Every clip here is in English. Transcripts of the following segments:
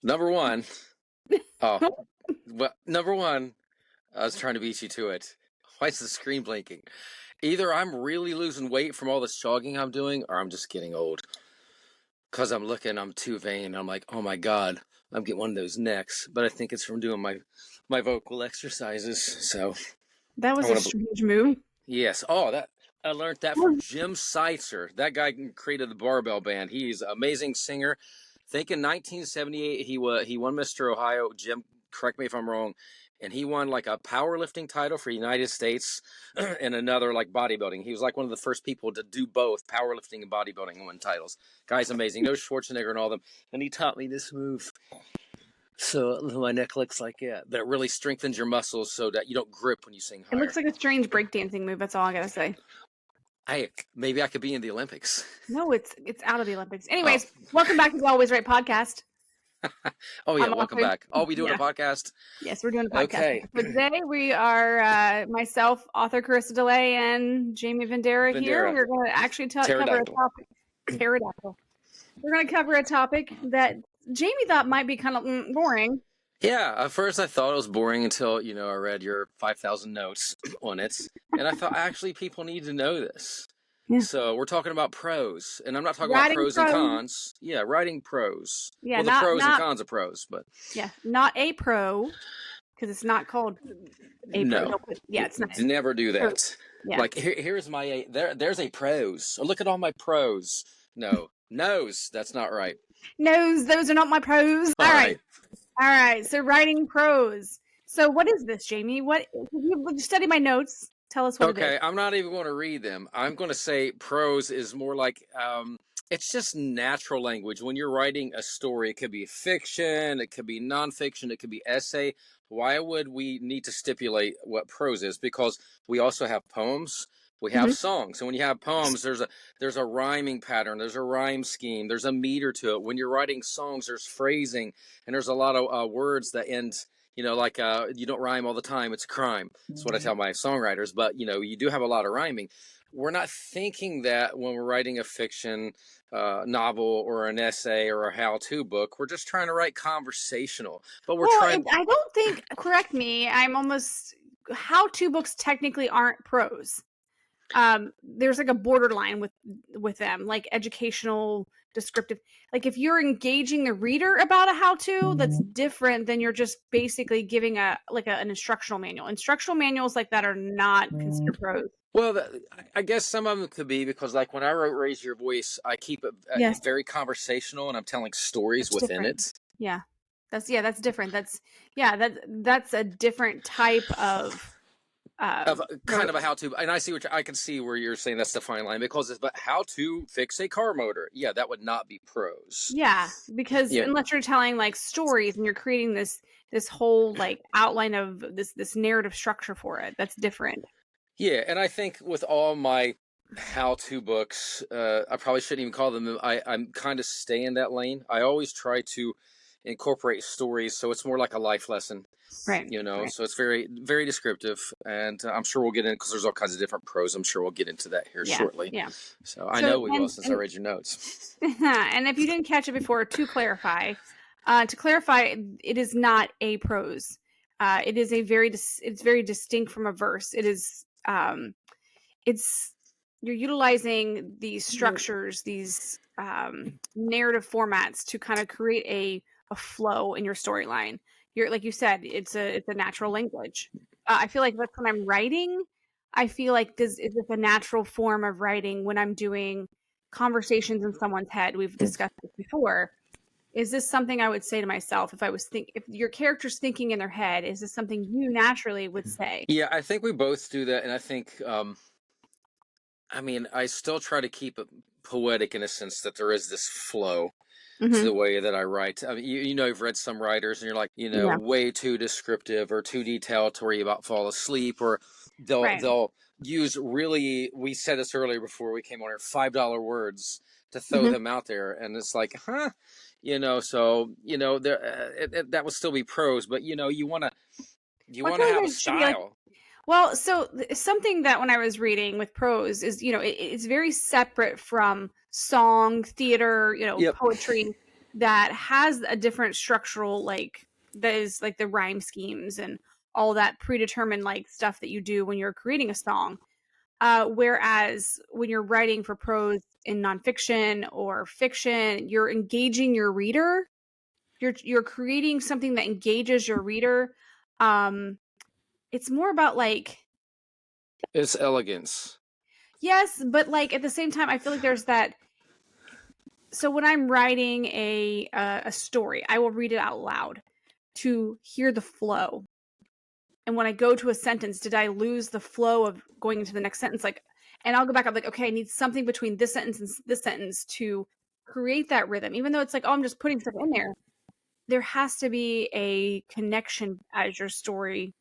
Number one. Oh, well, number one, I was trying to beat you to it. Why is the screen blinking? Either I'm really losing weight from all this jogging I'm doing, or I'm just getting old. Because I'm too vain. I'm like, oh my God, I'm getting one of those necks. But I think it's from doing my vocal exercises. So That was a strange move. Yes. Oh, I learned that from Jim Seitzer. That guy created the Barbell Band. He's an amazing singer. I think in 1978 he won Mr. Ohio. Jim, correct me if I'm wrong, and he won like a powerlifting title for the United States and another like bodybuilding. He was like one of the first people to do both powerlifting and bodybuilding and win titles. Guy's amazing. No Schwarzenegger and all them. And he taught me this move. So my neck looks like it, but it really strengthens your muscles so that you don't grip when you sing higher. It looks like a strange breakdancing move. That's all I gotta say. Maybe I could be in the Olympics. No, it's out of the Olympics. Anyways, welcome back to the Always Right podcast. Oh yeah, welcome back. Oh, we doing a podcast? Yes, we're doing a podcast. Okay. So today we are myself, author Karisa DeLay, and Jaime Vendera here. We're going to actually cover a topic. Pterodactyl. We're going to cover a topic that Jaime thought might be kind of boring. Yeah, at first I thought it was boring until, I read your 5,000 notes on it. And I thought, actually, people need to know this. Yeah. So we're talking about prose. And I'm not talking about pros and cons. Yeah, writing prose. Yeah, well, the pros and cons of prose. But yeah, not a pro, because it's not called a pro. No. Yeah, it's not. Never do that. Yeah. Like, here's my, there's a prose. Oh, look at all my prose. No. Nose. That's not right. Nose. Those are not my prose. All right. All right. So writing prose. So what is this, Jaime? What? You study my notes. Tell us what it is. Okay. I'm not even going to read them. I'm going to say prose is more like, it's just natural language. When you're writing a story, it could be fiction, it could be nonfiction, it could be essay. Why would we need to stipulate what prose is? Because we also have poems. We have songs. And when you have poems, there's a rhyming pattern. There's a rhyme scheme. There's a meter to it. When you're writing songs, there's phrasing. And there's a lot of words that end, like you don't rhyme all the time. It's a crime. That's what I tell my songwriters. But, you do have a lot of rhyming. We're not thinking that when we're writing a fiction novel or an essay or a how-to book. We're just trying to write conversational. But we're trying. I don't think, correct me, how-to books technically aren't prose. There's like a borderline with them, like educational, descriptive. Like if you're engaging the reader about a how-to, that's different than you're just basically giving an instructional manual. Instructional manuals like that are not considered prose. Well, I guess some of them could be because, like, when I wrote Raise Your Voice, I keep it very conversational, and I'm telling stories within it. Yeah, that's different. That's a different type of kind of a how-to, and I can see where you're saying that's the fine line, because but how to fix a car motor, that would not be prose. Yeah, because unless you're telling like stories and you're creating this whole like outline of this narrative structure for it, that's different. Yeah, and I think with all my how-to books, I probably shouldn't even call them. I'm kind of stay in that lane. I always try to incorporate stories, so it's more like a life lesson. Right. So it's very, very descriptive, and I'm sure we'll get in, because there's all kinds of different prose. I'm sure we'll get into that here shortly. Yeah. So I know we will, since I read your notes. And if you didn't catch it before, to clarify, it is not a prose. It is it's very distinct from a verse. It is, you're utilizing these structures, these narrative formats to kind of create a flow in your storyline. Like you said, it's a natural language. I feel like that's when I'm writing. I feel like is this a natural form of writing when I'm doing conversations in someone's head? We've discussed this before. Is this something I would say to myself if your character's thinking in their head? Is this something you naturally would say? Yeah, I think we both do that, and I think, I still try to keep it poetic in a sense that there is this flow. To the way that I write. You've read some writers and you're like, way too descriptive or too detailed to where you about fall asleep, or they'll use really, we said this earlier before we came on here, $5 words to throw them out there. And it's like, so, that would still be prose, but you want to have a style. Well, so something that when I was reading with prose is, it's very separate from song, theater, poetry. that has a different structural, like, that is like the rhyme schemes and all that predetermined like stuff that you do when you're creating a song. Whereas when you're writing for prose in nonfiction or fiction, you're engaging your reader. You're creating something that engages your reader. It's more about like, It's elegance. yes, but like at the same time, I feel like there's that. So when I'm writing a story, I will read it out loud to hear the flow. And when I go to a sentence, did I lose the flow of going into the next sentence? Like, and I'll go back. I'm like, okay, I need something between this sentence and this sentence to create that rhythm. Even though it's like, oh, I'm just putting stuff in there. There has to be a connection as your story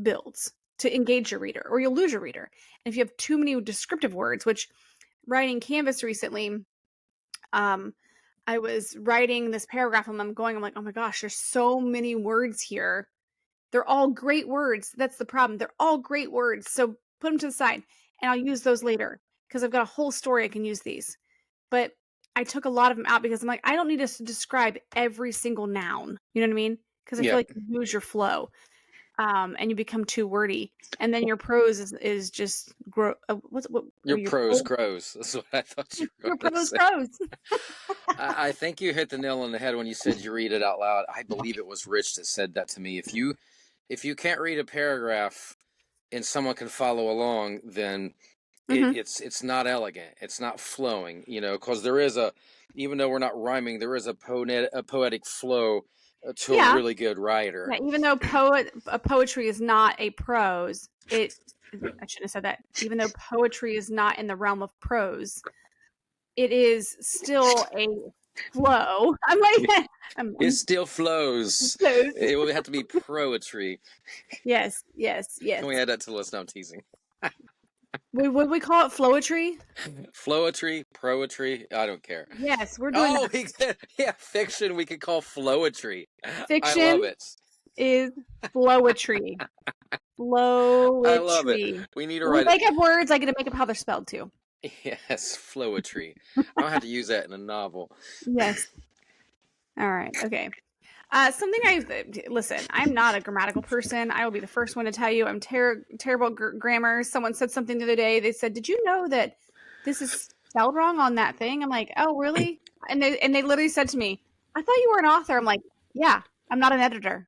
builds to engage your reader, or you'll lose your reader. And if you have too many descriptive words, which writing Canvas recently, I was writing this paragraph and I'm like, oh my gosh, there's so many words here. They're all great words. That's the problem. They're all great words. So put them to the side and I'll use those later because I've got a whole story I can use these. But I took a lot of them out because I'm like, I don't need to describe every single noun. You know what I mean? Because I feel like you lose your flow, and you become too wordy. And then your prose is just grow. What Your prose grows. That's what I thought you were your going to prose say. grows. I think you hit the nail on the head when you said you read it out loud. I believe it was Rich that said that to me. If you can't read a paragraph and someone can follow along, then it's not elegant. It's not flowing, because there is even though we're not rhyming, there is a poetic flow to a really good writer. Yeah, even though poetry is not a prose, I shouldn't have said that. Even though poetry is not in the realm of prose, it is still a flow. I'm like, it still flows. It will have to be poetry. Yes. Can we add that to the list? No, I'm teasing. Would we call it flowetry? Flowetry, poetry, I don't care. Yes, we're doing that. Fiction we could call flowetry. Fiction I love it. Is flowetry. Flowetry. I love it. We need to write make up words. I get to make up how they're spelled too. Yes, flowetry. I don't have to use that in a novel. Yes. All right. Okay. Listen, I'm not a grammatical person. I will be the first one to tell you I'm terrible grammar. Someone said something the other day. They said, "Did you know that this is spelled wrong on that thing?" I'm like, "Oh, really?" And they literally said to me, "I thought you were an author." I'm like, "Yeah, I'm not an editor."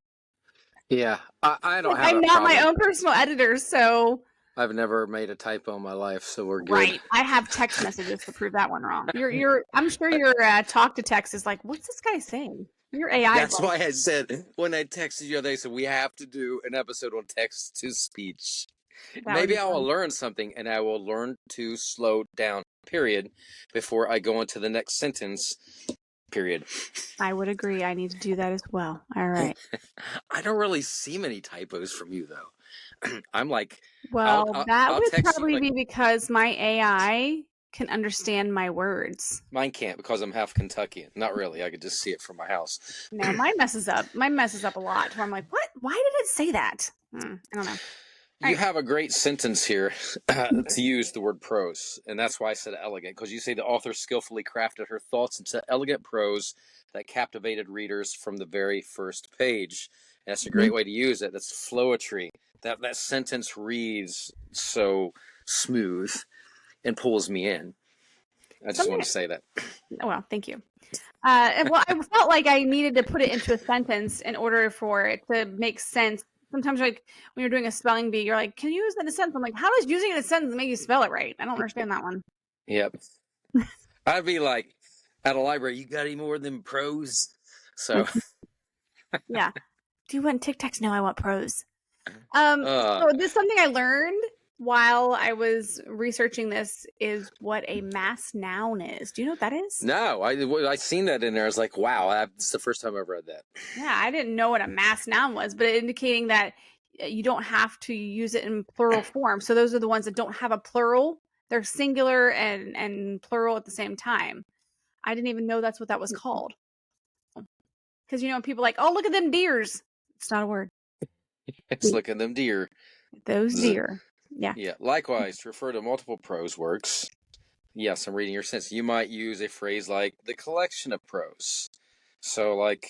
Yeah, I don't have. I'm not my own personal editor, so I've never made a typo in my life, so we're good. Right. I have text messages to prove that one wrong. I'm sure your talk to text is like, what's this guy saying? Your AI. That's why I said when I texted you the other day, so we have to do an episode on text to speech. Maybe I will learn something, and I will learn to slow down, period, before I go into the next sentence, period. I would agree. I need to do that as well. All right. I don't really see many typos from you, though. I'm like, well, that would probably be because my AI can understand my words. Mine can't because I'm half Kentuckian. Not really. I could just see it from my house. No, mine messes up. Mine messes up a lot. Where I'm like, what? Why did it say that? I don't know. You have a great sentence here to use the word prose, and that's why I said elegant, because you say the author skillfully crafted her thoughts into elegant prose that captivated readers from the very first page. And that's a great way to use it. That's flowetry. That sentence reads so smooth and pulls me in. I just want to say that. Well, thank you. Well, I felt like I needed to put it into a sentence in order for it to make sense. Sometimes, like when you're doing a spelling bee, you're like, "Can you use that in a sentence?" I'm like, "How does using it in a sentence make you spell it right?" I don't understand that one. Yep. I'd be like, at a library, you got any more than prose? So. Yeah. Do you want tic tacs? No, I want prose. So this something I learned while I was researching this is what a mass noun is. Do you know what that is? No, I seen that in there. I was like, wow, it's the first time I've read that. Yeah, I didn't know what a mass noun was, but indicating that you don't have to use it in plural form. So those are the ones that don't have a plural. They're singular and plural at the same time. I didn't even know that's what that was called. Because, people are like, oh, look at them deers. It's not a word. It's look at them deer. Those deer. Yeah. Yeah. Likewise, to refer to multiple prose works. Yes, I'm reading your sentence. You might use a phrase like the collection of prose. So like,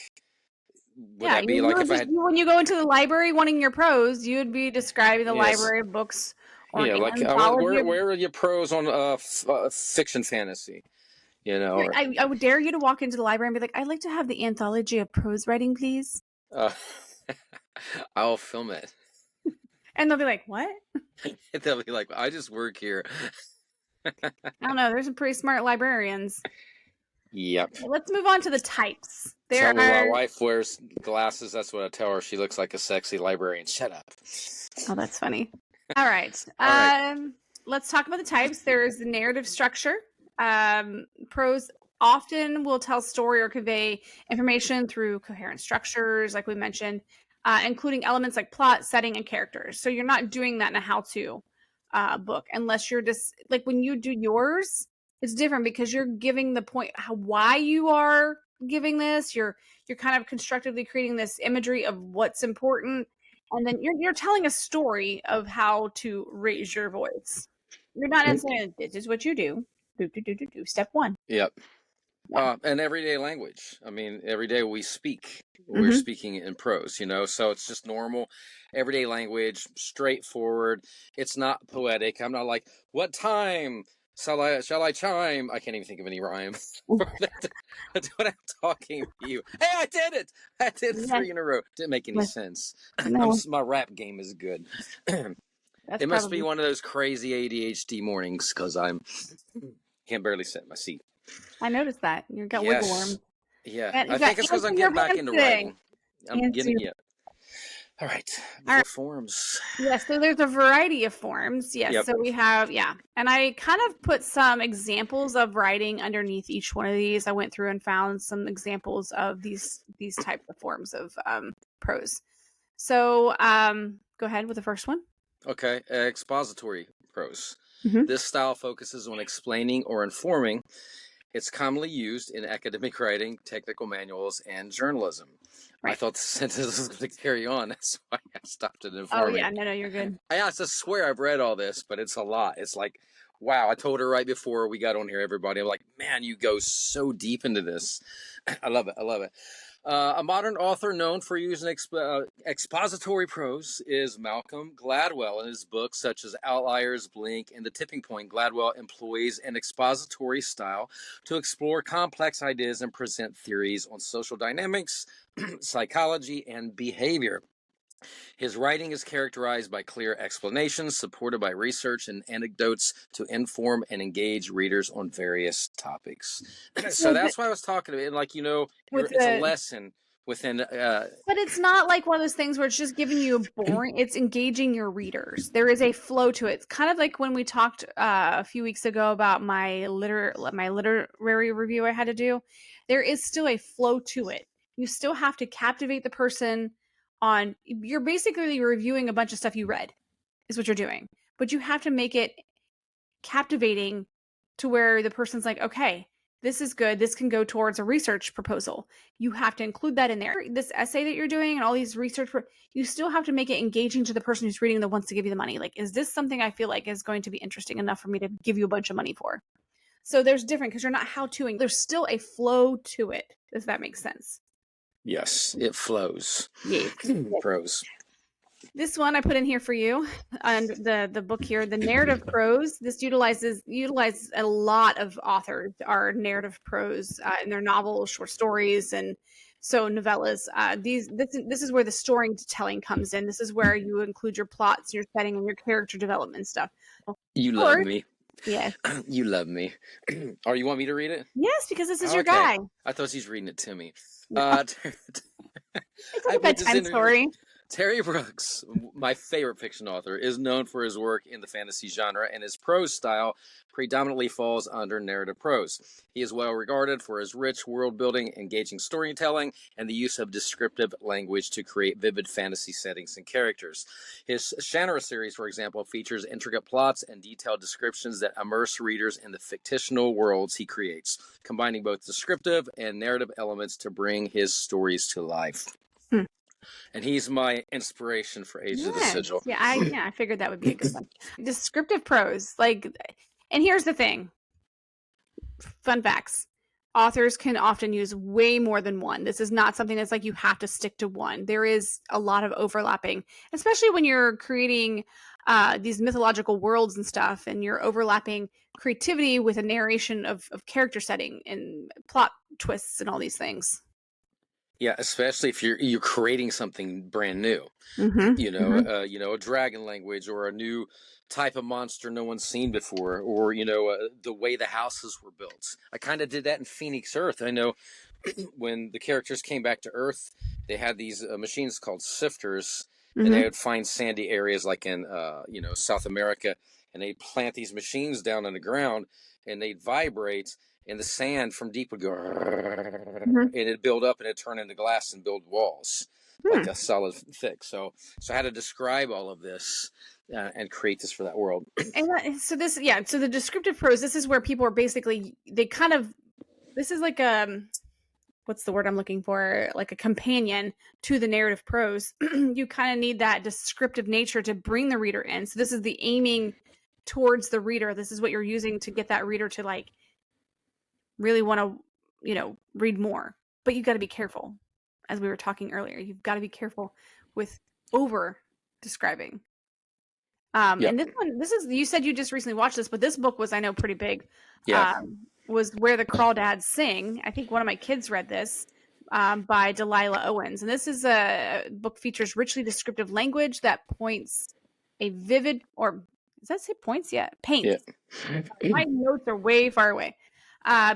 would Yeah, that be like if I had, when you go into the library wanting your prose, you would be describing the yes, library of books or yeah, an like anthology of. where are your pros on fiction fantasy? You know, or I would dare you to walk into the library and be like, "I'd like to have the anthology of prose writing, please." uh, I'll film it. And they'll be like, "What?" They'll be like, I just work here. I don't know. There's some pretty smart librarians. Yep. Let's move on to the types. Tell There me, my are. wife wears glasses. That's what I tell her. She looks like a sexy librarian. Shut up. Oh, that's funny. All right. All right. Let's talk about the types. There is the narrative structure. Prose often will tell story or convey information through coherent structures, like we mentioned, including elements like plot, setting, and characters. So you're not doing that in a how-to book unless you're just like when you do yours, it's different because you're giving the point why you are giving this. You're kind of constructively creating this imagery of what's important, and then you're telling a story of how to raise your voice. You're not necessarily this is what you do. Do. Step one. Yep. Yeah. And everyday language. I mean, every day we speak. We're Mm-hmm. speaking in prose, you know, so it's just normal, everyday language, straightforward. It's not poetic. I'm not like, what time shall I chime? I can't even think of any rhyme. That's what I'm talking to you. Hey, I did it! I did Yes. 3 in a row. Didn't make any Yes. sense. No, My rap game is good. that's It must probably be one of those crazy ADHD mornings because I'm can't barely sit in my seat. I noticed that. You got wiggle Yes. worms. Yeah. And I you got think it's because ants I'm in your getting back pants into today. writing. I'm Ants getting, in- yeah. All right. All right. Forms. Yes, so there's a variety of forms. Yes, Yep. so we have, and I kind of put some examples of writing underneath each one of these. I went through and found some examples of these types of forms of prose. So go ahead with the first one. Okay. Expository prose. Mhm. This style focuses on explaining or informing. It's commonly used in academic writing, technical manuals, and journalism. I Right. thought the sentence was going to carry on. That's why I stopped at Oh informing. yeah, no, you're good. I have to swear I've read all this, but it's a lot. It's like, wow, I told her right before we got on here, everybody. I'm like, man, you go so deep into this. I love it. I love it. A modern author known for using expository prose is Malcolm Gladwell. In his books such as Outliers, Blink, and The Tipping Point, Gladwell employs an expository style to explore complex ideas and present theories on social dynamics, psychology, and behavior. His writing is characterized by clear explanations, supported by research and anecdotes to inform and engage readers on various topics. So that's why I was talking about it. Like, you know, it's a lesson within. But it's not like one of those things where it's just giving you a boring. It's engaging your readers. There is a flow to it. It's kind of like when we talked a few weeks ago about my literary review I had to do. There is still a flow to it. You still have to captivate the person on. You're basically reviewing a bunch of stuff you read, is what you're doing. But you have to make it captivating to where the person's like, okay, this is good. This can go towards a research proposal. You have to include that in there. This essay that you're doing and all these research, you still have to make it engaging to the person who's reading that wants to give you the money. Like, is this something I feel like is going to be interesting enough for me to give you a bunch of money for? So there's different because you're not how-toing. There's still a flow to it. Does that make sense? Yes, it flows. Yes. Prose. This one I put in here for you, and the book here, the narrative prose. This utilizes a lot of authors are narrative prose in their novels, short stories, and so novellas. This is where the storytelling comes in. This is where you include your plots, your setting, and your character development stuff. You love me. Yes. You love me. Or you want me to read it? Yes, because this is your guy. I thought she's reading it to me. It's like a bedtime story. Terry Brooks, my favorite fiction author, is known for his work in the fantasy genre, and his prose style predominantly falls under narrative prose. He is well regarded for his rich world-building, engaging storytelling, and the use of descriptive language to create vivid fantasy settings and characters. His genre series, for example, features intricate plots and detailed descriptions that immerse readers in the fictional worlds he creates, combining both descriptive and narrative elements to bring his stories to life. And he's my inspiration for Age of the Sigil. Yeah, I figured that would be a good one. Descriptive prose, and here's the thing. Fun facts. authors can often use way more than one. This is not something that's like you have to stick to one. There is a lot of overlapping, especially when you're creating these mythological worlds and stuff, and you're overlapping creativity with a narration of character setting and plot twists and all these things. Yeah, especially if you're creating something brand new, a dragon language or a new type of monster no one's seen before, or the way the houses were built. I kind of did that in Phoenix Earth. I know when the characters came back to Earth, they had these machines called sifters, and they would find sandy areas like in South America, and they'd plant these machines down on the ground, and they'd vibrate, and the sand from deep would go, and it'd build up and it'd turn into glass and build walls like a solid thick. So I had to describe all of this and create this for that world. And so the descriptive prose, this is where people are basically, this is like what's the word I'm looking for? Like a companion to the narrative prose. You kind of need that descriptive nature to bring the reader in. So this is the aiming towards the reader. This is what you're using to get that reader to like really want to, read more. But you've got to be careful. As we were talking earlier, you've got to be careful with over describing. And you said you just recently watched this, but this book was, I know, pretty big. Yeah. Was Where the Crawdads Sing. I think one of my kids read this by Delilah Owens. And this is a book features richly descriptive language that points a vivid, or does that say points yet? Paints. Yeah. My notes are way far away.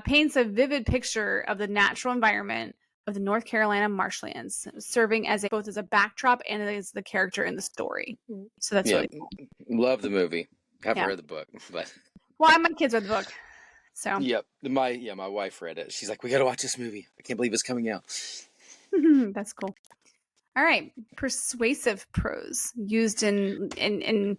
Paints a vivid picture of the natural environment of the North Carolina marshlands, serving as both as a backdrop and as the character in the story. So that's really cool. Love the movie. Haven't read the book, but well, my kids read the book. So my wife read it. She's like, we got to watch this movie. I can't believe it's coming out. That's cool. All right, persuasive prose used in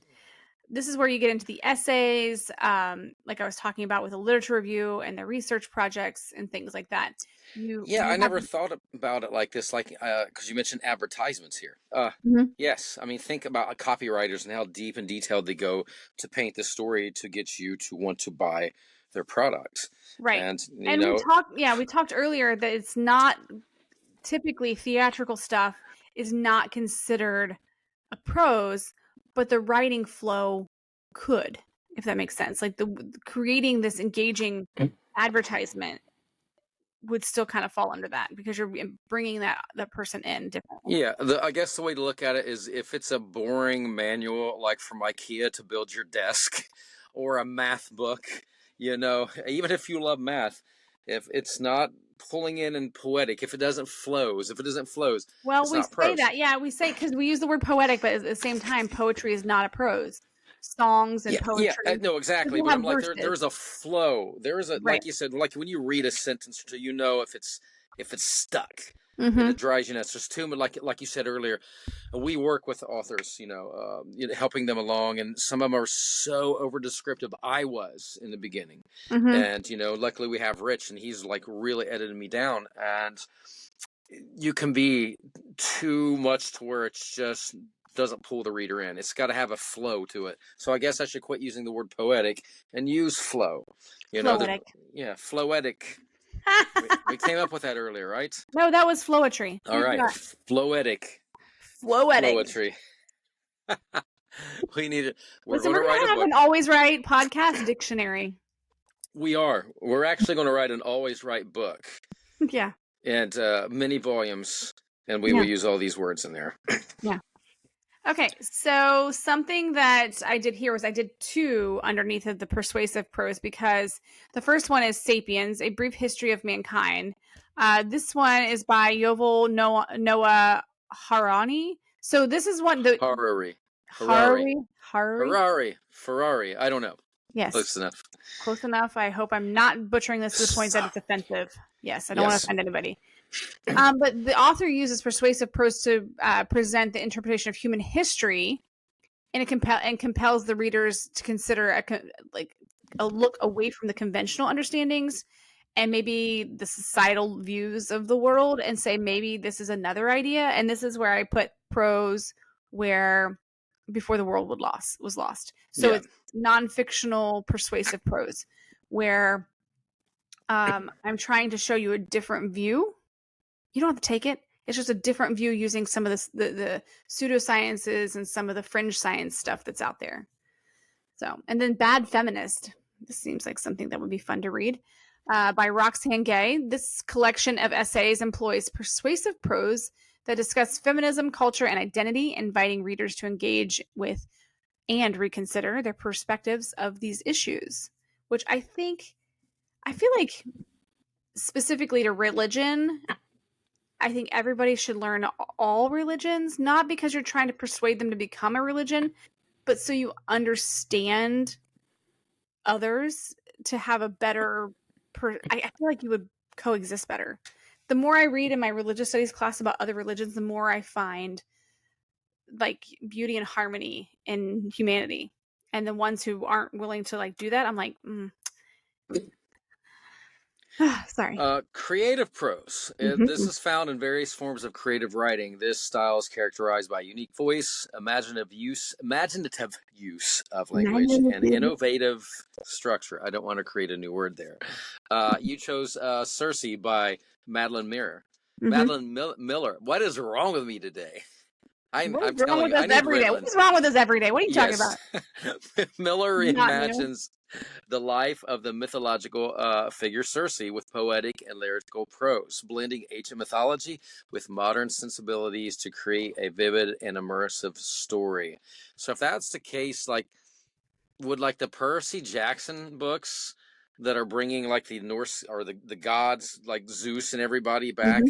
this is where you get into the essays, like I was talking about with a literature review and the research projects and things like that. I never thought about it like this, because you mentioned advertisements here. Yes, I mean, think about copywriters and how deep and detailed they go to paint the story to get you to want to buy their products. Right. And we talked earlier that it's not typically theatrical stuff is not considered a prose, but the writing flow could, if that makes sense. Like creating this engaging advertisement would still kind of fall under that because you're bringing that person in differently. Yeah, I guess the way to look at it is if it's a boring manual like from IKEA to build your desk or a math book, even if you love math, if it's not pulling in and poetic, if it doesn't flows, well, it's we not say prose. that, we say, because we use the word poetic, but at the same time, poetry is not a prose. Songs and poetry. Yeah, no, exactly. But I'm like, there's a flow. There is like you said, like when you read a sentence, if it's stuck, and it drives you nuts. There's too much. Like you said earlier, we work with authors, helping them along, and some of them are so over descriptive. I was in the beginning, and luckily we have Rich, and he's like really edited me down, and you can be too much to where it's just doesn't pull the reader in. It's got to have a flow to it. So I guess I should quit using the word poetic and use flow. Floetic. Floetic. we came up with that earlier, right? No, that was floetry. All right, floetic. Floetry. We need it. We're going to have an Always Write podcast dictionary. We are. We're actually going to write an Always Write book. Yeah. And many volumes, and we will use all these words in there. Yeah. Okay, so something that I did here was I did two underneath of the persuasive prose because the first one is Sapiens, A Brief History of Mankind. This one is by Yuval Noah Harari. So this is one the Ferrari. I don't know. Yes. Close enough. I hope I'm not butchering this to the point that it's offensive. Yes, I don't want to offend anybody. But the author uses persuasive prose to present the interpretation of human history, and it compels the readers to consider a look away from the conventional understandings and maybe the societal views of the world, and say maybe this is another idea. And this is where I put prose where before the world was lost. So it's non-fictional persuasive prose where I'm trying to show you a different view. You don't have to take it. It's just a different view using some of the pseudosciences and some of the fringe science stuff that's out there. So, and then Bad Feminist. This seems like something that would be fun to read. By Roxane Gay. This collection of essays employs persuasive prose that discuss feminism, culture, and identity, inviting readers to engage with and reconsider their perspectives of these issues, which I feel like specifically to religion, I think everybody should learn all religions, not because you're trying to persuade them to become a religion, but so you understand others to have a better I feel like you would coexist better. The more I read in my religious studies class about other religions, the more I find like beauty and harmony in humanity. And the ones who aren't willing to like do that, I'm like, sorry. Creative prose. This is found in various forms of creative writing. This style is characterized by unique voice, imaginative use of language, and innovative structure. I don't want to create a new word there. You chose Circe by Madeline Miller. Madeline Miller. What is wrong with me today? I'm telling you, I need Ritalin. What is wrong with us every day? What are you talking about? Miller reimagines the life of the mythological figure Circe with poetic and lyrical prose, blending ancient mythology with modern sensibilities to create a vivid and immersive story. So if that's the case, like, would like the Percy Jackson books that are bringing like the Norse or the gods like Zeus and everybody back,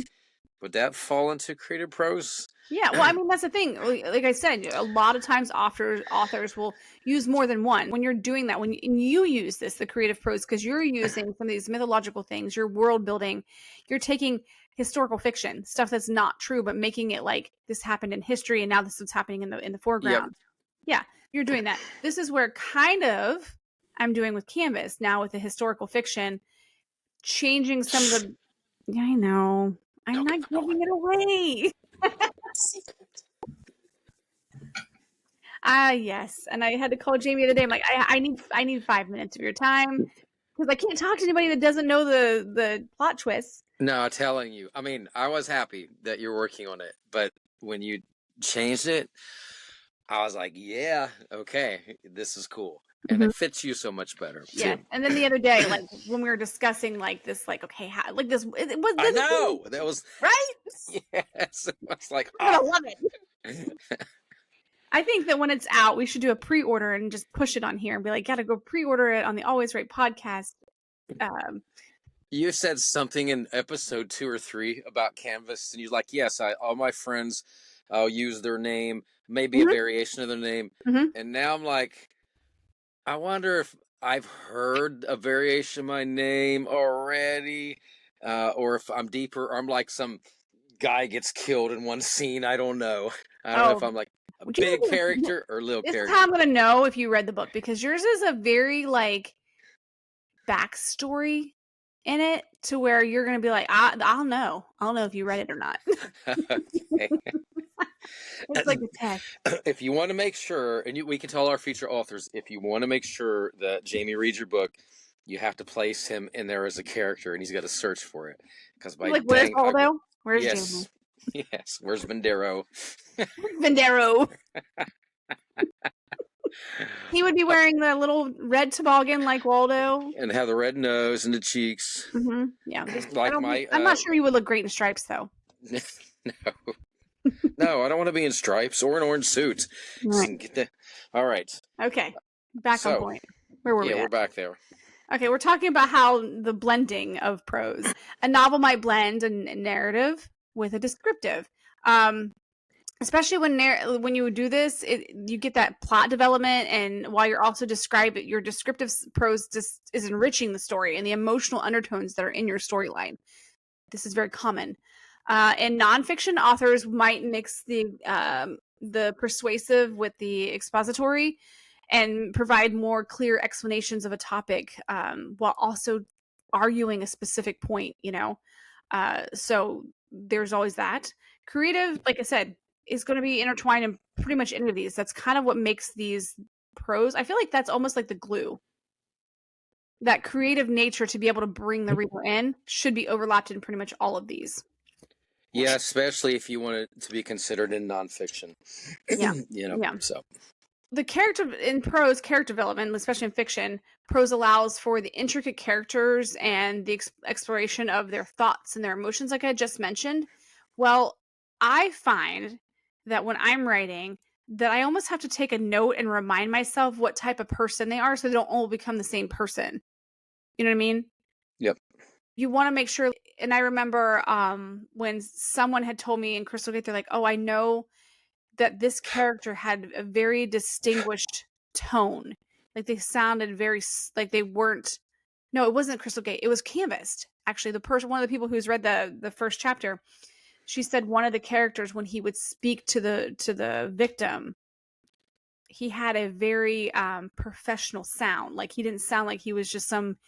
would that fall into creative prose? Yeah, well, I mean, that's the thing. Like I said, a lot of times authors will use more than one. When you're doing that, when you use the creative prose, because you're using some of these mythological things, you're world building, you're taking historical fiction, stuff that's not true, but making it like this happened in history and now this is happening in the foreground. Yep. Yeah, you're doing that. This is where kind of I'm doing with Canvas now with the historical fiction, changing some of the. Yeah, I know. I'm not giving it away. Yes. And I had to call Jaime the other day. I'm like, I need 5 minutes of your time because I can't talk to anybody that doesn't know the plot twists. No, I'm telling you. I mean, I was happy that you're working on it, but when you changed it, I was like, yeah, okay, this is cool. And it fits you so much better. Yeah. And then the other day, like when we were discussing like this, like, okay, how, like this, it was. I know. That was. Right? Yes. It was like, I'm going to love it. I think that when it's out, we should do a pre-order and just push it on here and be like, gotta go pre-order it on the Always Write podcast. You said something in episode 2 or 3 about Canvas, and you're like, yes, all my friends, I'll use their name, maybe a variation of their name. And now I'm like, I wonder if I've heard a variation of my name already, or if I'm deeper, or I'm like some guy gets killed in one scene. I don't know. I don't know if I'm like a big character or little character. This is how I'm going to know if you read the book, because yours is a very like backstory in it to where you're going to be like, I'll know if you read it or not. Okay. It's like a test. If you want to make sure, and we can tell our future authors, if you want to make sure that Jaime reads your book, you have to place him in there as a character, and he's got to search for it. Because where's Aldo? Where's Jaime? Yes, where's Vendera? Vendera. He would be wearing the little red toboggan like Waldo, and have the red nose and the cheeks. Yeah, like I'm not sure you would look great in stripes though. No, I don't want to be in stripes or an orange suit. Right. All right. Okay, back on point. Where were we? Yeah, we're back there. Okay, we're talking about how the blending of prose. A novel might blend a narrative with a descriptive. Especially when you do this, you get that plot development, and while you're also describing, your descriptive prose just is enriching the story and the emotional undertones that are in your storyline. This is very common. And nonfiction authors might mix the persuasive with the expository and provide more clear explanations of a topic while also arguing a specific point, so there's always that. Creative, like I said, is going to be intertwined in pretty much any of these. That's kind of what makes these prose. I feel like that's almost like the glue. that creative nature to be able to bring the reader in should be overlapped in pretty much all of these. Yeah, especially if you want it to be considered in nonfiction. Yeah. So The character in prose, character development, especially in fiction, prose allows for the intricate characters and the exploration of their thoughts and their emotions, like I just mentioned. Well, I find that when I'm writing, that I almost have to take a note and remind myself what type of person they are so they don't all become the same person. You know what I mean? Yep. You want to make sure. And I remember when someone had told me in Crystal Gate, they're like, oh, I know that this character had a very distinguished tone. Like they sounded very like they weren't. No, it wasn't Crystal Gate. It was Canvassed. Actually, one of the people who's read the first chapter, she said one of the characters when he would speak to the victim, he had a very professional sound. Like he didn't sound like he was just some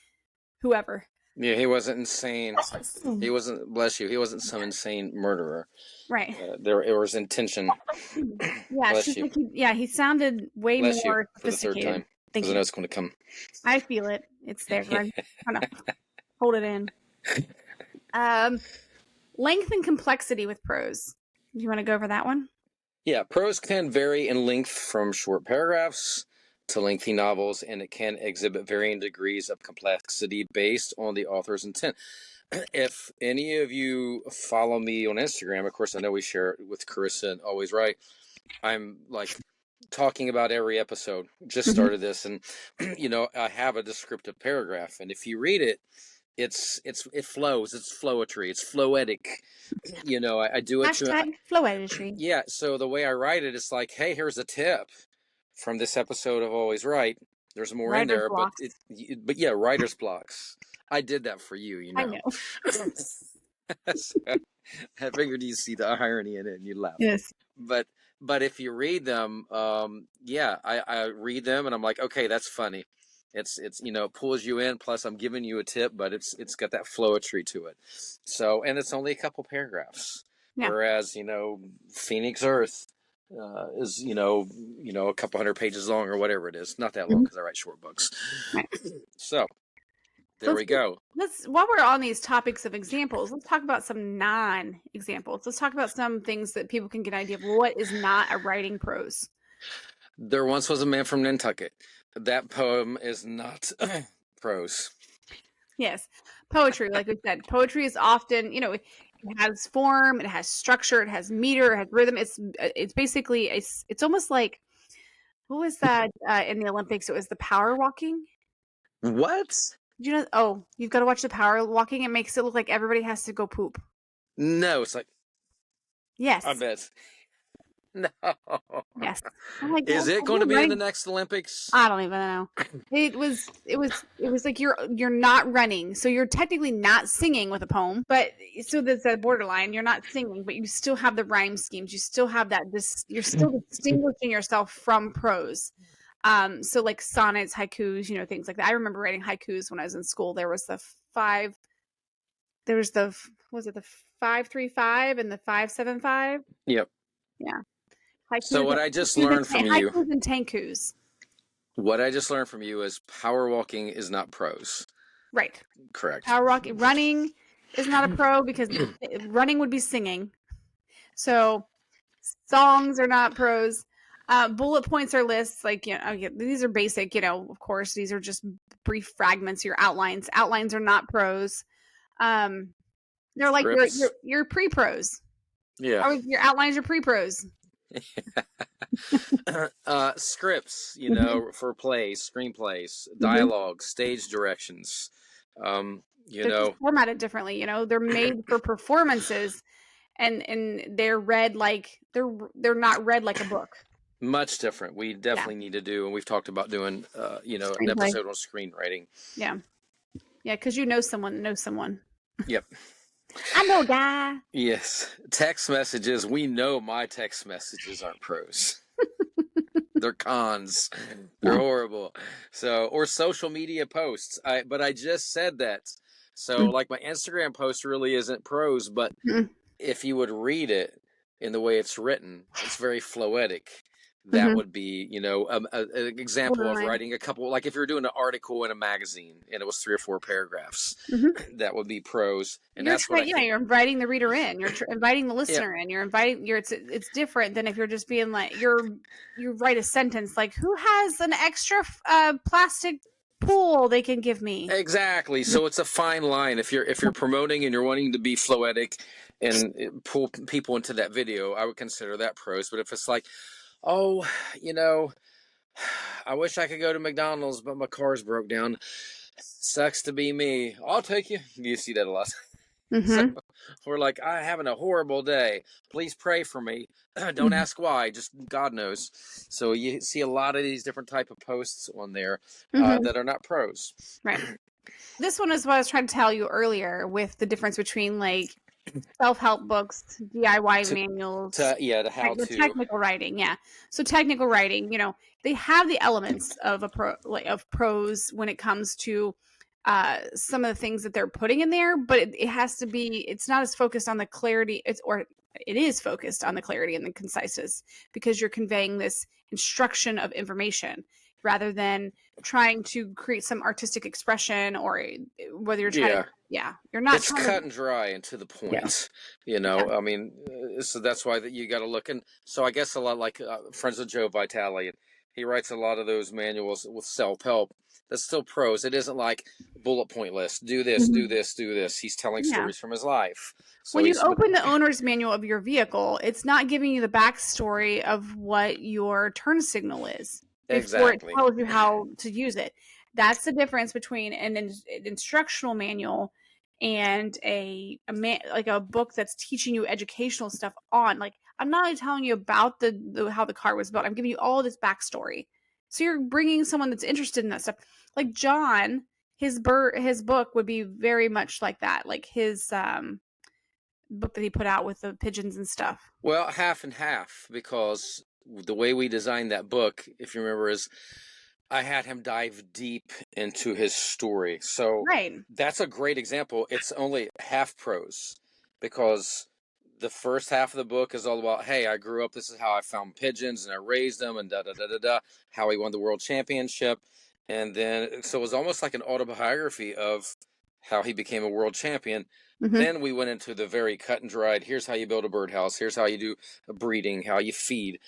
whoever. Yeah, he wasn't insane. He wasn't, bless you, he wasn't some insane murderer. Right. There was intention. Yeah, Bless you. Like he sounded way Bless more you for the third sophisticated. time. Thank Because you. I know it's going to come. I feel it. It's there. I'm trying to hold it in. Length and complexity with prose. Do you want to go over that one? Yeah, prose can vary in length from short paragraphs to lengthy novels, and it can exhibit varying degrees of complexity based on the author's intent. If any of you follow me on Instagram, of course, I know we share it with Karisa and Always Right. I'm like talking about every episode. Just started this, and I have a descriptive paragraph, and if you read it, it flows. It's flowetry. It's floetic. I do it. Hashtag floetry. Yeah. So the way I write it, it's like, hey, here's a tip from this episode of Always Right. There's more in there, but yeah, writer's blocks. I did that for you, I know. So, I figured you see the irony in it and you laugh. Yes. But if you read them, I read them and I'm like, okay, that's funny. It's it pulls you in. Plus, I'm giving you a tip, but it's got that flowetry to it. So, and it's only a couple paragraphs. Yeah. Whereas Phoenix Earth is a couple hundred pages long or whatever it is. Not that long because I write short books. Right. So there we go. While we're on these topics of examples, let's talk about some non-examples. Let's talk about some things that people can get an idea of what is not a writing prose. There once was a man from Nantucket. That poem is not prose. Yes. Poetry, like we said, poetry is often, it has form, it has structure, it has meter, it has rhythm. It's basically, it's almost like, what was that in the Olympics? It was the power walking. What? Oh, you've got to watch the power walking. It makes it look like everybody has to go poop. No, it's like. Yes. I bet. No. Yes. I'm like, is it going to be in the next Olympics? I don't even know. It was like you're not running, so you're technically not singing with a poem, but so that's a borderline. You're not singing, but you still have the rhyme schemes. You still have that. You're still distinguishing yourself from prose. So like sonnets, haikus, things like that. I remember writing haikus when I was in school. There was the 535 and the 575? Yep. Yeah. Haikus, so what I just learned from you. Haikus and tankus. What I just learned from you is power walking is not prose. Right. Correct. Power walking, running is not a pro because running would be singing. So songs are not prose. Bullet points are lists, like these are basic. Of course, these are just brief fragments. Your outlines. Outlines are not prose. They're like your pre-prose. Yeah. Or your outlines are pre-prose. Scripts, for plays, screenplays, dialogue, stage directions. They're just formatted differently. They're made for performances, and they're read like they're not read like a book. Much different. We definitely need to do, and we've talked about doing, an episode on screenwriting. Yeah, because someone that knows someone. Yep. I know a guy. Yes. Text messages. We know my text messages aren't prose. They're cons. They're horrible. So, or social media posts. But I just said that. So like my Instagram post really isn't prose, but if you would read it in the way it's written, it's very floetic. that would be, you know, an example of Totally. writing a couple, like if you're doing an article in a magazine and it was 3 or 4 paragraphs, that would be prose. And You're that's what I think. you're inviting the reader in. You're inviting the Yeah, listener in. You're inviting. It's different than if you're just being like you write a sentence like, "Who has an extra plastic pool they can give me?" exactly. So it's a fine line. If you're promoting and you're wanting to be floetic and pull people into that video, I would consider that prose. But if it's like, oh, you know, I wish I could go to McDonald's, but my car's broke down. Sucks to be me. I'll take you. You see that a lot. So we're like, I'm having a horrible day. Please pray for me. Don't ask why. Just God knows. So you see a lot of these different type of posts on there that are not prose. Right. This one is what I was trying to tell you earlier with the difference between like self-help books, DIY manuals, The how the to. technical writing. Yeah. So technical writing, you know, they have the elements of of prose when it comes to some of the things that they're putting in there, but it has to be, it's not as focused on the clarity, it is focused on the clarity and the conciseness because you're conveying this instruction of information rather than trying to create some artistic expression or whether you're trying to, you're not. It's cut and dry and to the point, you know. I mean, so that's why that you got to look. And so I guess a lot like Friends of Joe Vitale, he writes a lot of those manuals with self-help. That's still prose. It isn't like bullet point list. Do this, do this, do this. He's telling stories from his life. So when you open the owner's manual of your vehicle, it's not giving you the backstory of what your turn signal is before it tells you how to use it. That's the difference between an instructional manual and like a book that's teaching you educational stuff on. Like, I'm not only telling you about the how the car was built. I'm giving you all this backstory. So you're bringing someone that's interested in that stuff. Like John, his book would be very much like that. Like his book that he put out with the pigeons and stuff. Well, half and half, because the way we designed that book, if you remember, is I had him dive deep into his story. So that's a great example. It's only half prose because the first half of the book is all about, hey, I grew up, this is how I found pigeons and I raised them and how he won the world championship. And then, so it was almost like an autobiography of how he became a world champion. Then we went into the very cut and dried, here's how you build a birdhouse, here's how you do a breeding, how you feed.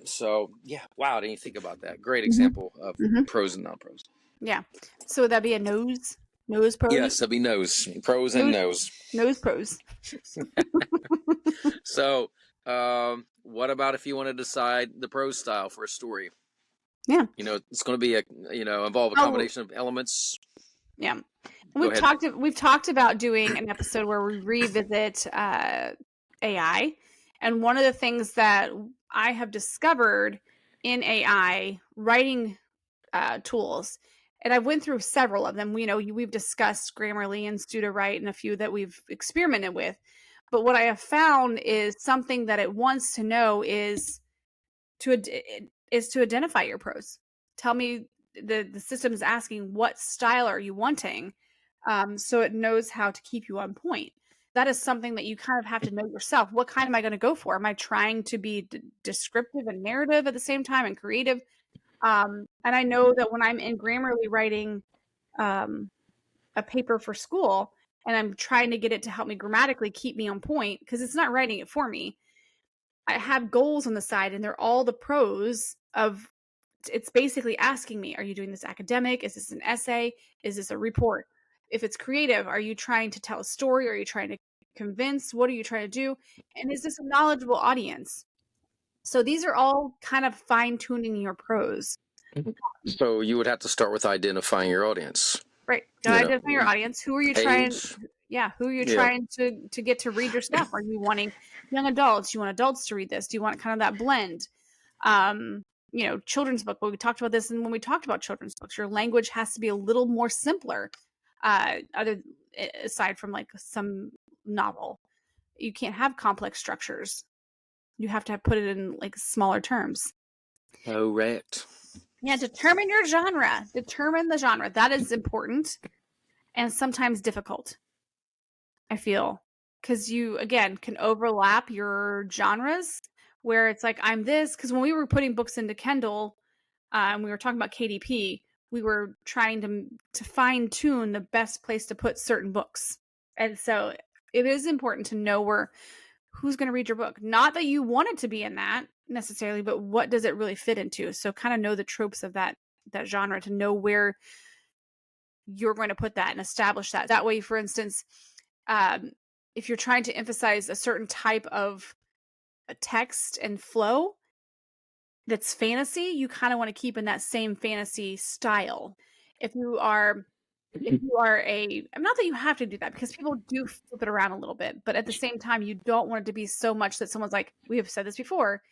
So, yeah, wow, didn't you think about that? Great example of prose and non-prose. Yeah. So would that be a nose prose? Yes, that'd be nose. Prose and nose. Nose prose. So, what about if you want to decide the prose style for a story? Yeah. You know, it's going to be involve a combination of elements. Yeah. We've talked about doing an episode where we revisit AI, and one of the things that I have discovered in AI writing tools, and I went through several of them. We've discussed Grammarly and Studowrite and a few that we've experimented with, but what I have found is something that it wants to know is to identify your prose. Tell me, the system is asking, what style are you wanting? So it knows how to keep you on point. That is something that you kind of have to know yourself. What kind am I going to go for? Am I trying to be descriptive and narrative at the same time and creative? And I know that when I'm in Grammarly writing a paper for school and I'm trying to get it to help me grammatically keep me on point, because it's not writing it for me, I have goals on the side and they're all the prose of, it's basically asking me, are you doing this academic? Is this an essay? Is this a report? If it's creative, are you trying to tell a story? Are you trying to convince? What are you trying to do? And is this a knowledgeable audience? So these are all kind of fine-tuning your prose. So you would have to start with identifying your audience. Right. Identify your audience. Who are you trying? Yeah. Who are you trying to get to read your stuff? Are you wanting young adults? Do you want adults to read this? Do you want kind of that blend? Children's book. Well, we talked about this, and when we talked about children's books, your language has to be a little more simpler. Aside from like some novel, you can't have complex structures. You have to put it in like smaller terms. Correct. Yeah, determine your genre. Determine the genre. That is important and sometimes difficult, I feel, because you, again, can overlap your genres where it's like, I'm this, because when we were putting books into Kindle, and we were talking about KDP, we were trying to fine tune the best place to put certain books. And so it is important to know who's going to read your book. Not that you want it to be in that necessarily, but what does it really fit into? So kind of know the tropes of that genre, to know where you're going to put that and establish that. That way, for instance, if you're trying to emphasize a certain type of a text and flow that's fantasy, you kind of want to keep in that same fantasy style. If you are not that you have to do that, because people do flip it around a little bit, but at the same time, you don't want it to be so much that someone's like, we have said this before,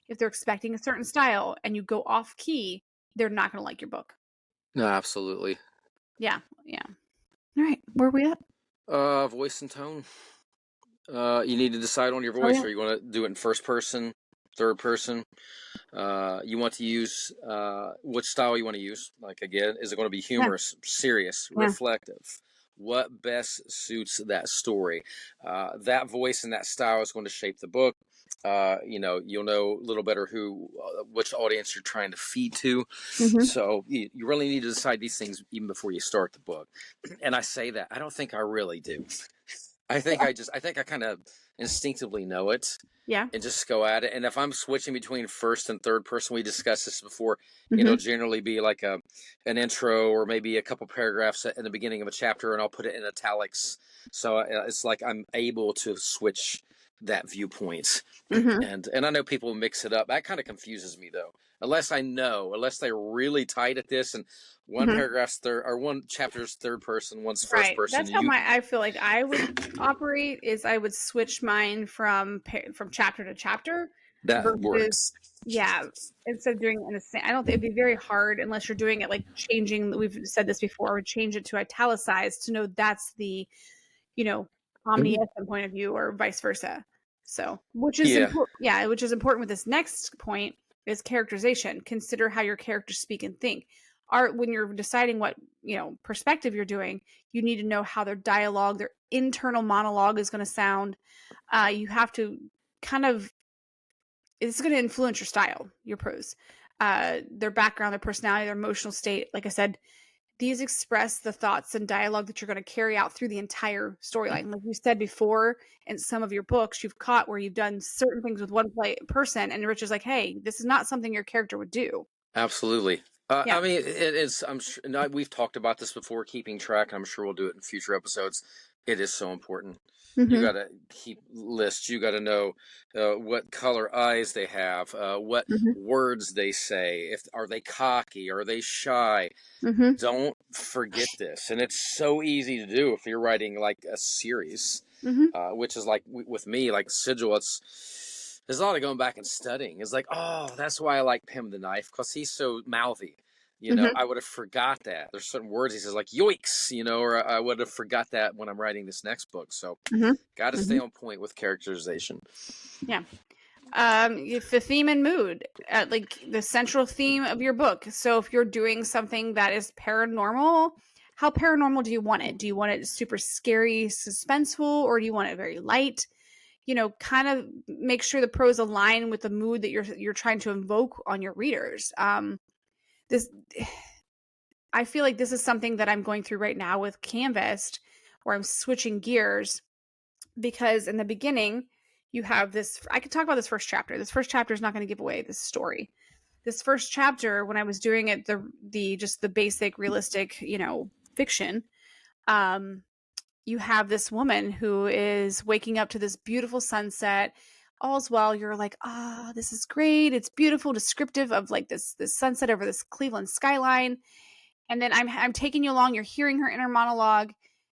if they're expecting a certain style and you go off key, they're not going to like your book. No, absolutely. Yeah. All right, where are we at? Voice and tone. You need to decide on your voice. yeah. Or you want to do it in first person, third person. You want to use which style you want to use. Like, again, is it going to be humorous, serious, reflective? What best suits that story? That voice and that style is going to shape the book. You'll know a little better which audience you're trying to feed to. Mhm. So you really need to decide these things even before you start the book. And I say that, I don't think I really do. I think I kind of instinctively know it. Yeah. And just go at it. And if I'm switching between first and third person, we discussed this before, Mhm. it'll generally be like an intro or maybe a couple paragraphs in the beginning of a chapter, and I'll put it in italics. So it's like I'm able to switch that viewpoint. Mhm. And I know people mix it up. That kind of confuses me, though. Unless they're really tight at this, and one Mhm. paragraph's third, or one chapter's third person, one's first Right. person. That's how I feel like I would operate, is I would switch mine from chapter to chapter That versus, works. yeah, instead of doing it in the same. I don't think it'd be very hard unless you're doing it like changing. We've said this before. Would change it to italicized to know that's the, omniscient point of view, or vice versa. So, which is Yeah, important. Yeah, which is important with this next point, is characterization. Consider how your characters speak and think. When you're deciding what perspective you're doing, you need to know how their dialogue, their internal monologue is going to sound. You have to kind of, it's going to influence your style, your prose, their background, their personality, their emotional state. Like I said, these express the thoughts and dialogue that you're going to carry out through the entire storyline. Like you said before, in some of your books, you've caught where you've done certain things with one person, and Rich is like, "Hey, this is not something your character would do." absolutely. Yeah. I mean, it is. I'm sure we've talked about this before, keeping track, and I'm sure we'll do it in future episodes. It is so important. You got Mm-hmm. to keep lists. You got to know what color eyes they have, what Mm-hmm. words they say. If are they cocky? Are they shy? Mm-hmm. Don't forget this, and it's so easy to do if you're writing like a series, Mm-hmm. which is like with me, like Sigil. There's a lot of going back and studying. It's like, oh, that's why I like Pim the Knife, because he's so mouthy. Mm-hmm. I would have forgot that. There's certain words he says, like yoicks, or I would have forgot that when I'm writing this next book. So, Mm-hmm. got to Mm-hmm. stay on point with characterization. Yeah. If the theme and mood, like the central theme of your book. So if you're doing something that is paranormal, how paranormal do you want it? Do you want it super scary, suspenseful, or do you want it very light? Kind of make sure the prose align with the mood that you're trying to invoke on your readers. This, I feel like this is something that I'm going through right now with Canvas, where I'm switching gears, because in the beginning you have this. I could talk about this first chapter. This first chapter is not going to give away this story. This first chapter, when I was doing it, the just the basic realistic, fiction, um, you have this woman who is waking up to this beautiful sunset. All's well. You're like, this is great. It's beautiful, descriptive of like this sunset over this Cleveland skyline. And then I'm taking you along. You're hearing her inner monologue,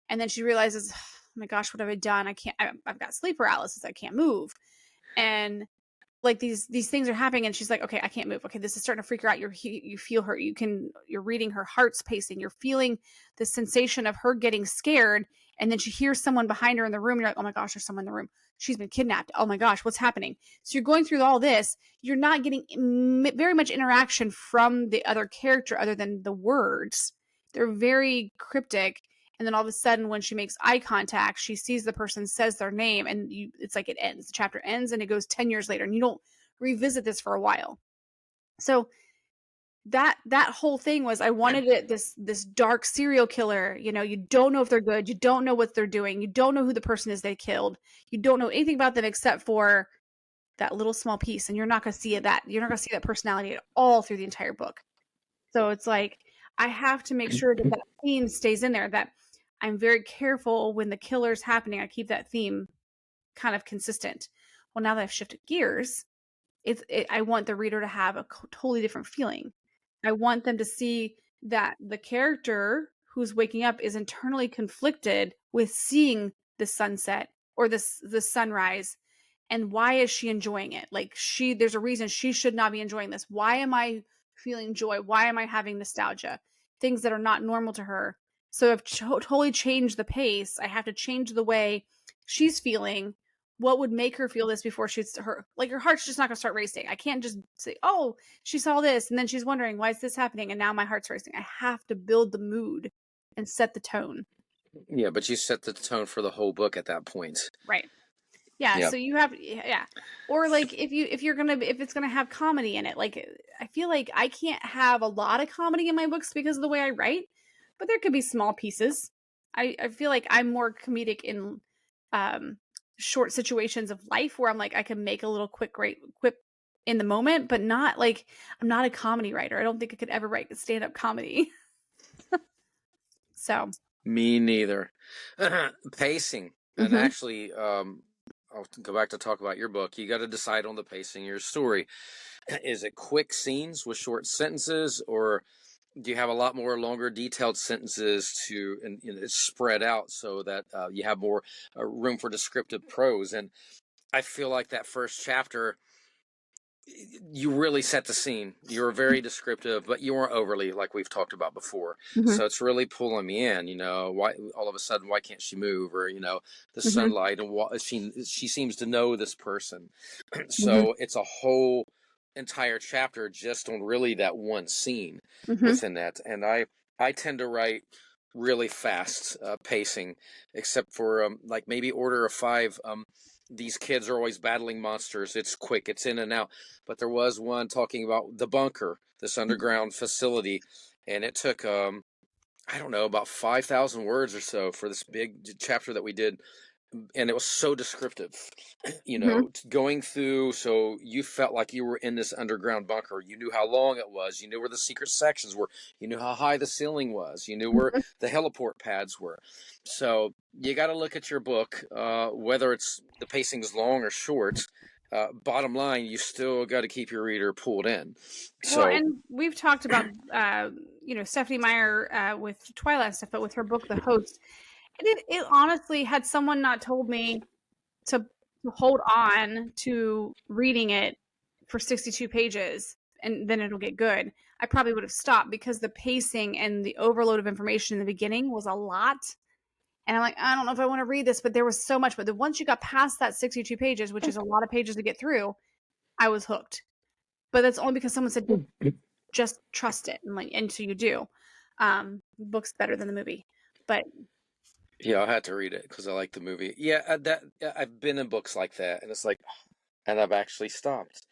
and then she realizes, oh my gosh, what have I done? I've got sleep paralysis. I can't move. And like these things are happening, and she's like, okay, I can't move. Okay, this is starting to freak her out. You feel her. You're reading her heart's pacing. You're feeling the sensation of her getting scared, and then she hears someone behind her in the room. You're like, oh my gosh, there's someone in the room. She's been kidnapped. Oh my gosh, what's happening? So you're going through all this. You're not getting very much interaction from the other character other than the words. They're very cryptic. And then all of a sudden, when she makes eye contact, she sees the person, says their name, and it's like it ends. The chapter ends, and it goes 10 years later, and you don't revisit this for a while. So that whole thing was, I wanted it this dark serial killer. You know, you don't know if they're good, you don't know what they're doing, you don't know who the person is they killed, you don't know anything about them except for that little small piece, and you're not going to see that personality at all through the entire book. So it's like, I have to make sure that theme stays in there, that I'm very careful when the killer's happening, I keep that theme kind of consistent. Well, now that I've shifted gears, I want the reader to have a totally different feeling. I want them to see that the character who's waking up is internally conflicted with seeing the sunset or the sunrise. And why is she enjoying it? Like, there's a reason she should not be enjoying this. Why am I feeling joy? Why am I having nostalgia? Things that are not normal to her. So I've totally changed the pace. I have to change the way she's feeling. What would make her feel this before her heart's just not going to start racing. I can't just say, oh, she saw this and then she's wondering, why is this happening? And now my heart's racing. I have to build the mood and set the tone. Yeah, but you set the tone for the whole book at that point. Right. Yeah, yep. So you have, or like if it's gonna have comedy in it, like I feel like I can't have a lot of comedy in my books because of the way I write, but there could be small pieces. I feel like I'm more comedic in short situations of life where I'm like, I can make a little quick quip in the moment, but not like, I'm not a comedy writer. I don't think I could ever write stand-up comedy. So me neither. Pacing. And actually, I'll go back to talk about your book. You got to decide on the pacing of your story. Is it quick scenes with short sentences, or do you have a lot more longer, detailed sentences and it's spread out so that you have more room for descriptive prose? And I feel like that first chapter, you really set the scene. You were very descriptive, but you weren't overly, like we've talked about before. So it's really pulling me in. You know, why all of a sudden, why can't she move? Or the sunlight, and what she seems to know this person. So it's a whole entire chapter just on really that one scene within that. And I tend to write really fast pacing, except for like maybe Order of Five. These kids are always battling monsters. It's quick, it's in and out. But there was one talking about the bunker, this underground facility, and it took I don't know, about 5,000 words or so for this big chapter that we did. And it was so descriptive, going through. So you felt like you were in this underground bunker. You knew how long it was. You knew where the secret sections were. You knew how high the ceiling was. You knew where the heliport pads were. So you got to look at your book, whether it's the pacing is long or short. Bottom line, you still got to keep your reader pulled in. So, well, and we've talked about, Stephanie Meyer with Twilight stuff, but with her book, The Host, it honestly, had someone not told me to hold on to reading it for 62 pages and then it'll get good, I probably would have stopped, because the pacing and the overload of information in the beginning was a lot. And I'm like, I don't know if I want to read this, but there was so much. But once you got past that 62 pages, which is a lot of pages to get through, I was hooked. But that's only because someone said, just trust it. And so you do. Book's better than the movie. But yeah, I had to read it because I like the movie. Yeah, I've been in books like that, and it's like, and I've actually stopped.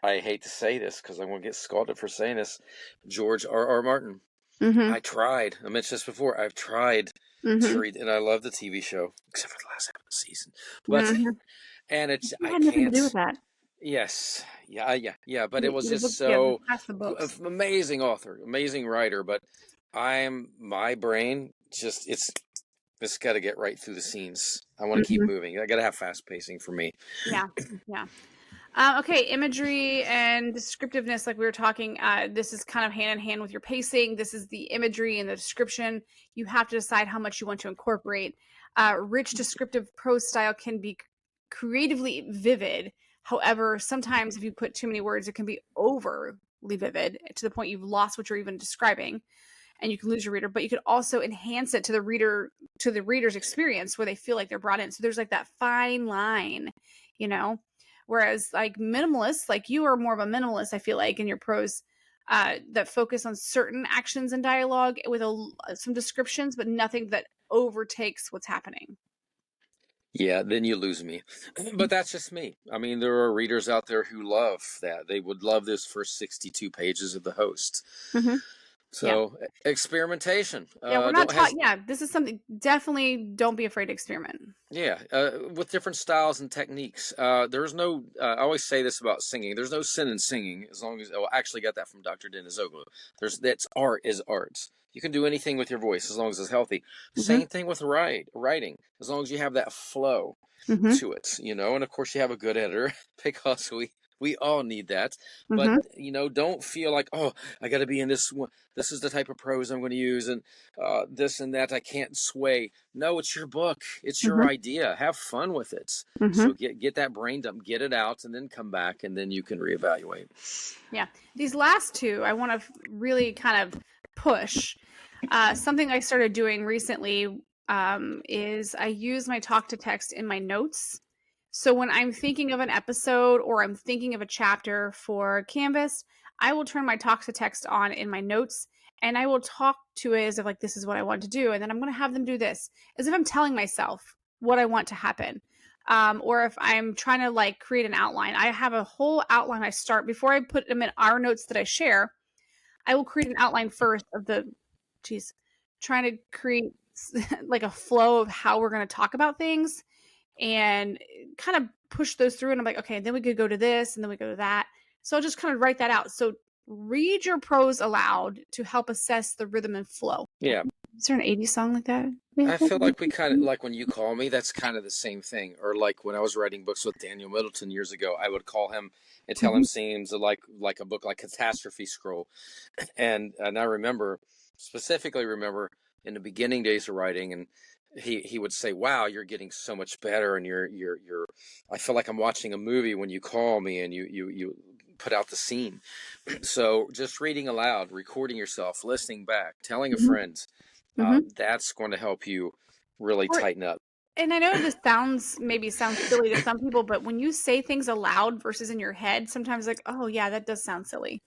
I hate to say this because I'm going to get scolded for saying this. George R.R. Martin. I tried. I mentioned this before. I've tried to read, and I love the TV show, except for the last half of the season. But and it's it I had nothing can't. to do with that. Yes, yeah. But it was The just book, so the books. amazing author, amazing writer. But my brain just it's got to get right through the scenes. I want to keep moving. I got to have fast pacing for me. Yeah. Okay, imagery and descriptiveness, like we were talking, this is kind of hand in hand with your pacing. This is the imagery and the description. You have to decide how much you want to incorporate. Rich descriptive prose style can be creatively vivid. However, sometimes if you put too many words, it can be overly vivid to the point you've lost what you're even describing, and you can lose your reader. But you could also enhance it to the reader's experience, where they feel like they're brought in. So there's like that fine line, Whereas like minimalists, like you are more of a minimalist, I feel like, in your prose, that focus on certain actions and dialogue with some descriptions, but nothing that overtakes what's happening. Yeah, then you lose me. But that's just me. I mean, there are readers out there who love that. They would love this first 62 pages of the host. Mm-hmm. Yeah. So experimentation. Yeah, we're not Don't taught. has Yeah, this is something. Definitely don't be afraid to experiment. Yeah, with different styles and techniques. There's no. I always say this about singing. There's no sin in singing as long as. Oh, I actually got that from Dr. Dennis Oglu. That's art is art. You can do anything with your voice as long as it's healthy. Mm-hmm. Same thing with writing. As long as you have that flow Mm-hmm. to it, and of course you have a good editor because we all need that. But Mm-hmm. don't feel like, oh, I got to be in this one. This is the type of prose I'm going to use, and this and that. I can't sway. No, it's your book. It's your Mm-hmm. idea. Have fun with it. Mm-hmm. So get that brain dump, get it out, and then come back, and then you can reevaluate. Yeah, these last two I want to really kind of push. Something I started doing recently is I use my talk to text in my notes. So when I'm thinking of an episode or I'm thinking of a chapter for Canvas, I will turn my talk to text on in my notes and I will talk to it as if like this is what I want to do, and then I'm going to have them do this as if I'm telling myself what I want to happen. Or if I'm trying to like create an outline, I have a whole outline I start before I put them in our notes that I share. I will create an outline first of trying to create like a flow of how we're going to talk about things and kind of push those through. And I'm like, okay, then we could go to this and then we go to that. So I'll just kind of write that out. So read your prose aloud to help assess the rhythm and flow. Yeah. Is there an 80s song like that? I feel like we kind of like when you call me, that's kind of the same thing. Or like when I was writing books with Daniel Middleton years ago, I would call him and tell him scenes like a book like Catastrophe Scroll, and I specifically remember in the beginning days of writing, and he would say, "Wow, you're getting so much better, and you're I feel like I'm watching a movie when you call me and you put out the scene." So just reading aloud, recording yourself, listening back, telling a Mm-hmm. friend. Mm-hmm. That's going to help you really tighten up. And I know this maybe sounds silly to some people, but when you say things aloud versus in your head, sometimes like, oh yeah, that does sound silly.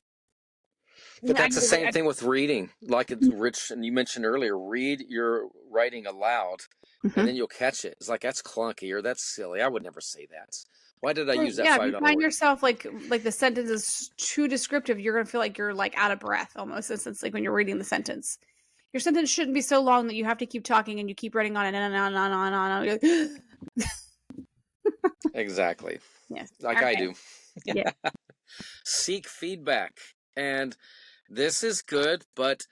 But I that's the know, same thing with reading. Like it's Rich, and you mentioned earlier, read your writing aloud, and then you'll catch it. It's like, that's clunky or that's silly. I would never say that. Why did I use that yeah, if you $5 find word? yourself like the sentence is too descriptive, you're gonna feel like you're like out of breath almost. It's like when you're reading the sentence. Your sentence shouldn't be so long that you have to keep talking and you keep writing on and on and on and on and on. You're like, Exactly. yes. Like I do. Yeah. Seek feedback. And this is good, but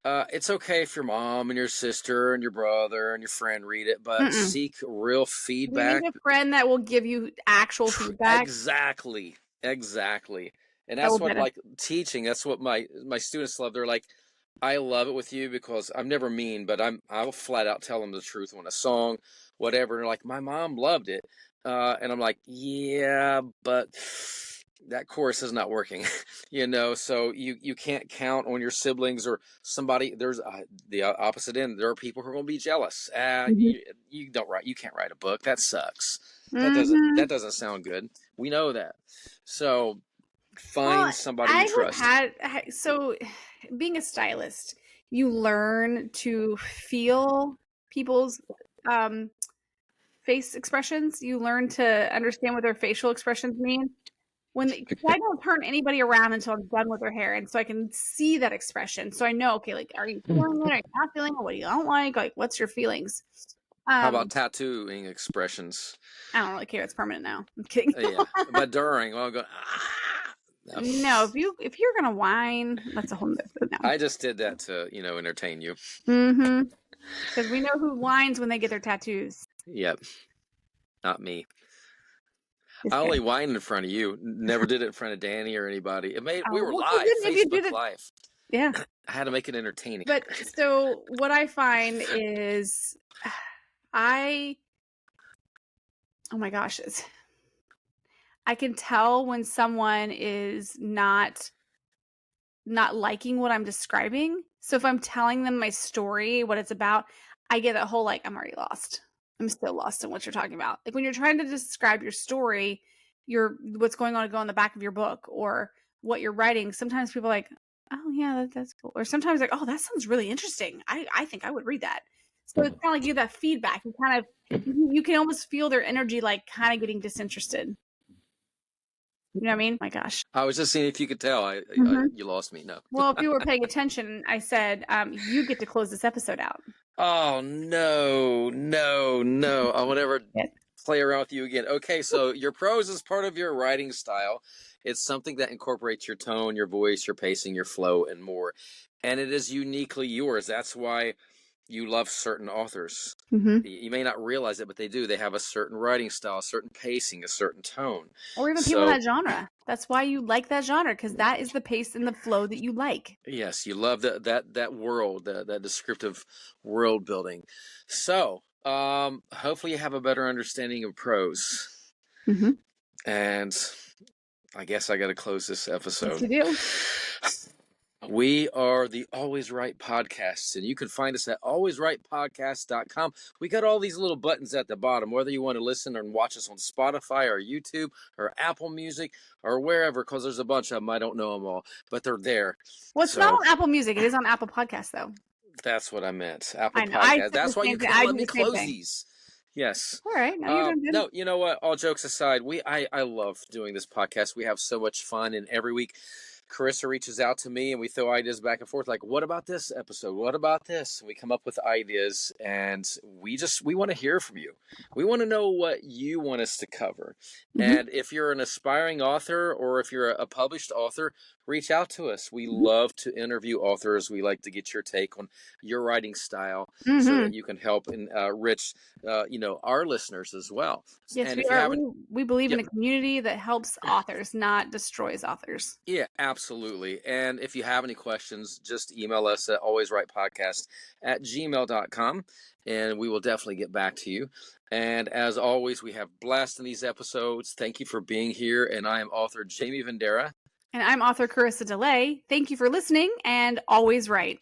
it's okay if your mom and your sister and your brother and your friend read it, but Mm-mm. seek real We need feedback. a friend that will give you actual feedback. Exactly. And That that's will what, better. like, teaching, that's what my students love. They're like, I love it with you because I'm never mean, but I'll flat out tell them the truth when a song, whatever. And they're like, my mom loved it. And I'm like, yeah, but that chorus is not working, so you can't count on your siblings or somebody. There's the opposite end. There are people who are going to be jealous. You don't write, you can't write a book. That sucks. That doesn't sound good. We know that. So find somebody you trust. So being a stylist, you learn to feel people's face expressions. You learn to understand what their facial expressions mean. I don't turn anybody around until I'm done with their hair, and so I can see that expression. So I know, okay, like, are you feeling it? Are you not feeling it? What do you don't like? Like, what's your feelings? How about tattooing expressions? I don't really care. It's permanent now. I'm kidding. Yeah, but during, well, I'm going. No, if you're gonna whine, that's a whole other now. I just did that to entertain you. Mm-hmm. Because we know who whines when they get their tattoos. Yep, not me. Just I only kidding. whined in front of you. Never did it in front of Danny or anybody. We were Well, live, if you did Facebook it, Live. yeah. I had to make it entertaining. But so what I find is, oh my gosh, I can tell when someone is not liking what I'm describing. So if I'm telling them my story, what it's about, I get that whole like, I'm already lost. I'm still lost in what you're talking about. Like when you're trying to describe your story, what's going on to go in the back of your book or what you're writing, sometimes people are like, oh yeah, that's cool. Or sometimes like, oh, that sounds really interesting. I think I would read that. So it's kind of like you that feedback. You can almost feel their energy, like kind of getting disinterested. You know what I mean? My gosh. I was just seeing if you could tell. You lost me. No. Well, if you were paying attention, I said you get to close this episode out. Oh, no. I will never play around with you again. Okay, so your prose is part of your writing style. It's something that incorporates your tone, your voice, your pacing, your flow, and more. And it is uniquely yours. That's why you love certain authors. You may not realize it, but they do. They have a certain writing style, a certain pacing, a certain tone. Or even people in that genre. That's why you like that genre, because that is the pace and the flow that you like. Yes, you love that world, that descriptive world building. So, hopefully you have a better understanding of prose. And I guess I got to close this episode. Yes, you do. We are the Always Right Podcast, and you can find us at allwayswritepodcast.com. We got all these little buttons at the bottom, whether you want to listen and watch us on Spotify or YouTube or Apple Music or wherever, because there's a bunch of them. I don't know them all, but they're there. Well, it's not on Apple Music. It is on Apple Podcasts, though. That's what I meant. Apple Podcasts. That's why you couldn't let me close these. Yes. All right. Now you're done. No, you know what? All jokes aside, I love doing this podcast. We have so much fun, and every week Karisa reaches out to me and we throw ideas back and forth, like, what about this episode? What about this? And we come up with ideas, and we want to hear from you. We want to know what you want us to cover. And if you're an aspiring author or if you're a published author, reach out to us. We love to interview authors. We like to get your take on your writing style so that you can help enrich, our listeners as well. Yes, and we believe in a community that helps authors, not destroys authors. Yeah, absolutely. And if you have any questions, just email us at allwayswritepodcast@gmail.com, and we will definitely get back to you. And as always, we have blast in these episodes. Thank you for being here. And I am author Jaime Vendera. And I'm author Karisa DeLay. Thank you for listening, and always write.